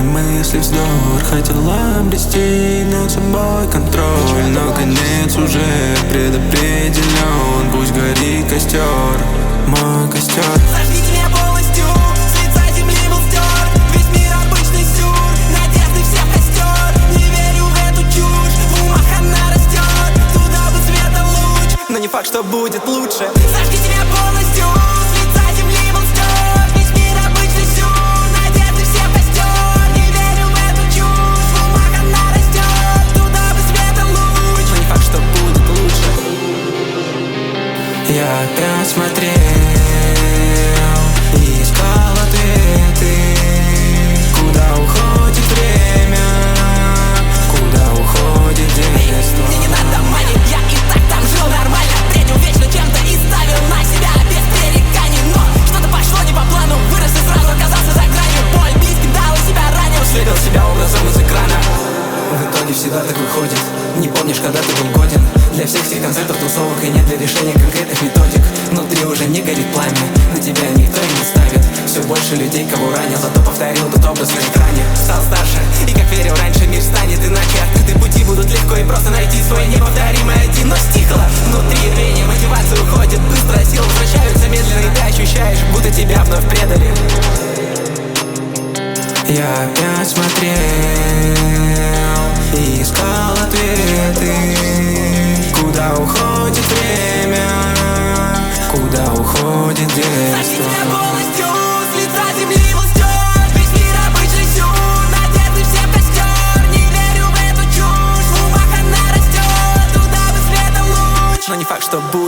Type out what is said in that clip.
мои мысли вздор. Хотела обрести над собой контроль, но конец уже предопределен. Пусть горит костер, мой костер. Сожгите меня полностью, с лица земли был стерт. Весь мир обычный сюр, надежды всех костер. Не верю в эту чушь, в умах она растет. Туда бы света луч, но не факт, что будет лучше. Сожгите меня полностью, с лица земли был стерт. Весь мир обычный сюр, надежды всех костер. Не верю в эту чушь, в умах она растет. Туда бы света луч, но не факт, что будет лучше. Я опять смотрел и искал ответы. Куда уходит время, куда уходит детство. Мне не надо мани, я и так там жил нормально. Третил вечно чем-то и ставил на себя без пререканий. Но что-то пошло не по плану, вырос и сразу оказался за гранью. Боль близким дал и себя ранил, следил себя образом из экрана. В итоге всегда так выходит. Не помнишь, когда ты был годен. Для всех концертов, тусовок и нет для решения конкретных методик. Внутри уже не горит пламя, на тебя никто и не ставит. Все больше людей, кого ранил, зато повторил тот образ на экране. Стал старше, и как верил раньше, мир станет иначе. Открытые пути будут легко и просто найти свой неповторимый один. Но стихло, внутри рвение, мотивация уходит быстро, силы возвращаются медленно, и ты ощущаешь, будто тебя вновь предали. Я опять смотрел и искал ответы. Куда уходит время, куда уходит детство. Сожгите меня полностью, с лица земли был стерт. Весь мир обычный сюр, надежды всех костер. Не верю в эту чушь, в умах она растет. Туда бы света луч, Но не факт, что будет